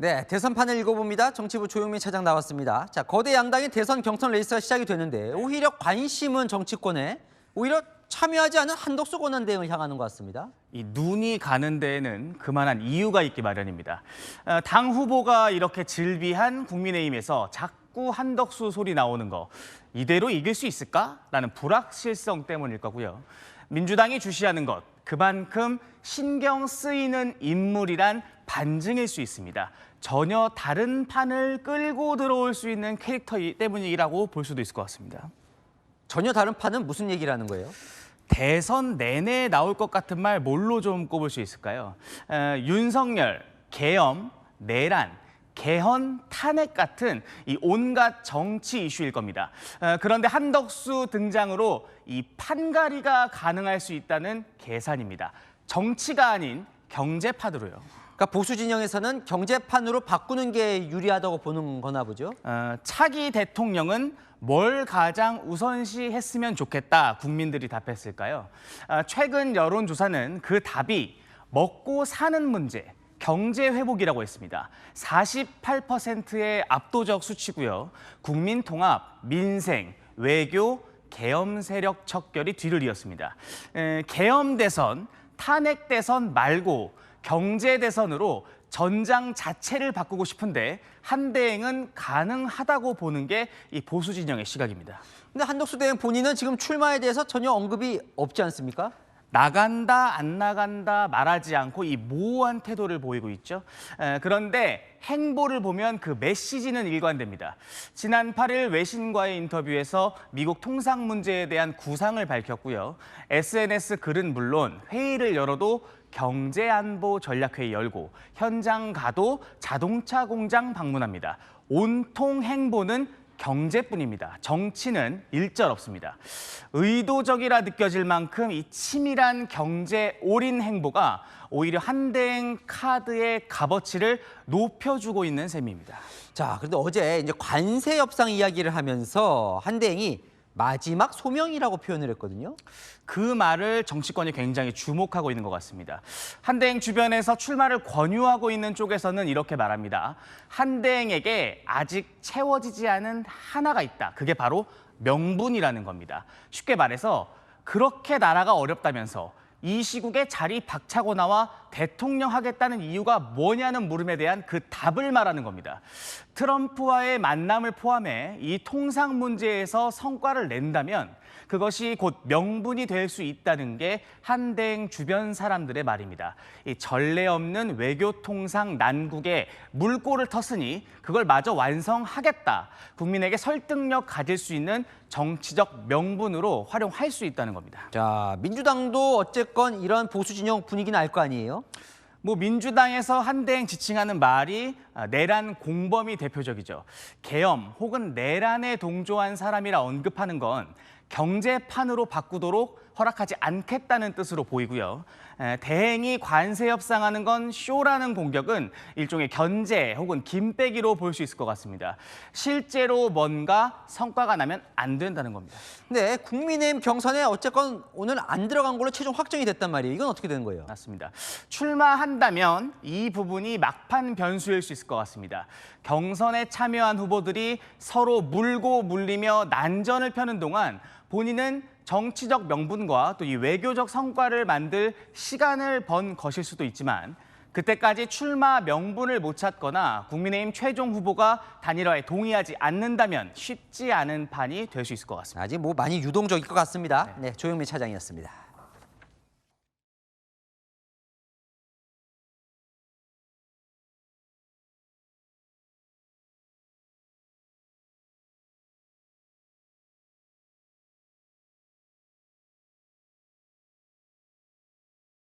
네, 대선판을 읽어봅니다. 정치부 조용민 차장 나왔습니다. 자, 거대 양당의 대선 경선 레이스가 시작이 되는데 오히려 관심은 정치권에 오히려 참여하지 않은 한덕수 권한대행을 향하는 것 같습니다. 이 눈이 가는 데에는 그만한 이유가 있기 마련입니다. 당 후보가 이렇게 질비한 국민의힘에서 자꾸 한덕수 소리 나오는 거 이대로 이길 수 있을까라는 불확실성 때문일 거고요. 민주당이 주시하는 것 그만큼 신경 쓰이는 인물이란 반증일 수 있습니다. 전혀 다른 판을 끌고 들어올 수 있는 캐릭터 때문이라고 볼 수도 있을 것 같습니다. 전혀 다른 판은 무슨 얘기라는 거예요? 대선 내내 나올 것 같은 말 뭘로 좀 꼽을 수 있을까요? 윤석열, 계엄, 내란, 개헌, 탄핵 같은 이 온갖 정치 이슈일 겁니다. 그런데 한덕수 등장으로 이 판가리가 가능할 수 있다는 계산입니다. 정치가 아닌 경제판으로요. 그러니까 보수 진영에서는 경제판으로 바꾸는 게 유리하다고 보는 거나 보죠? 차기 대통령은 뭘 가장 우선시했으면 좋겠다 국민들이 답했을까요? 최근 여론조사는 그 답이 먹고 사는 문제, 경제 회복이라고 했습니다. 48%의 압도적 수치고요. 국민 통합, 민생, 외교, 계엄 세력 척결이 뒤를 이었습니다. 계엄 대선, 탄핵 대선 말고 경제 대선으로 전장 자체를 바꾸고 싶은데 한대행은 가능하다고 보는 게 이 보수 진영의 시각입니다. 근데 한덕수 대행 본인은 지금 출마에 대해서 전혀 언급이 없지 않습니까? 나간다, 안 나간다 말하지 않고 이 모호한 태도를 보이고 있죠. 그런데 행보를 보면 그 메시지는 일관됩니다. 지난 8일 외신과의 인터뷰에서 미국 통상 문제에 대한 구상을 밝혔고요. SNS 글은 물론 회의를 열어도 경제안보 전략회의 열고 현장 가도 자동차 공장 방문합니다. 온통 행보는 경제뿐입니다. 정치는 일절 없습니다. 의도적이라 느껴질 만큼 이 치밀한 경제 올인 행보가 오히려 한대행 카드의 값어치를 높여주고 있는 셈입니다. 자, 그런데 어제 이제 관세 협상 이야기를 하면서 한대행이 마지막 소명이라고 표현을 했거든요. 그 말을 정치권이 굉장히 주목하고 있는 것 같습니다. 한대행 주변에서 출마를 권유하고 있는 쪽에서는 이렇게 말합니다. 한대행에게 아직 채워지지 않은 하나가 있다. 그게 바로 명분이라는 겁니다. 쉽게 말해서 그렇게 나라가 어렵다면서 이 시국에 자리 박차고 나와 대통령 하겠다는 이유가 뭐냐는 물음에 대한 그 답을 말하는 겁니다. 트럼프와의 만남을 포함해 이 통상 문제에서 성과를 낸다면 그것이 곧 명분이 될 수 있다는 게 한대행 주변 사람들의 말입니다. 이 전례 없는 외교통상 난국에 물꼬를 텄으니 그걸 마저 완성하겠다. 국민에게 설득력 가질 수 있는 정치적 명분으로 활용할 수 있다는 겁니다. 자, 민주당도 어쨌건 이런 보수 진영 분위기는 알 거 아니에요? 민주당에서 한대행 지칭하는 말이 내란 공범이 대표적이죠. 계엄 혹은 내란에 동조한 사람이라 언급하는 건 경제판으로 바꾸도록 허락하지 않겠다는 뜻으로 보이고요. 대행이 관세 협상하는 건 쇼라는 공격은 일종의 견제 혹은 김빼기로 볼 수 있을 것 같습니다. 실제로 뭔가 성과가 나면 안 된다는 겁니다. 네, 국민의힘 경선에 어쨌건 오늘 안 들어간 걸로 최종 확정이 됐단 말이에요. 이건 어떻게 되는 거예요? 맞습니다. 출마한다면 이 부분이 막판 변수일 수 있을 것 같습니다. 경선에 참여한 후보들이 서로 물고 물리며 난전을 펴는 동안 본인은 정치적 명분과 또 이 외교적 성과를 만들 시간을 번 것일 수도 있지만 그때까지 출마 명분을 못 찾거나 국민의힘 최종 후보가 단일화에 동의하지 않는다면 쉽지 않은 판이 될 수 있을 것 같습니다. 아직 뭐 많이 유동적일 것 같습니다. 네, 조용민 차장이었습니다.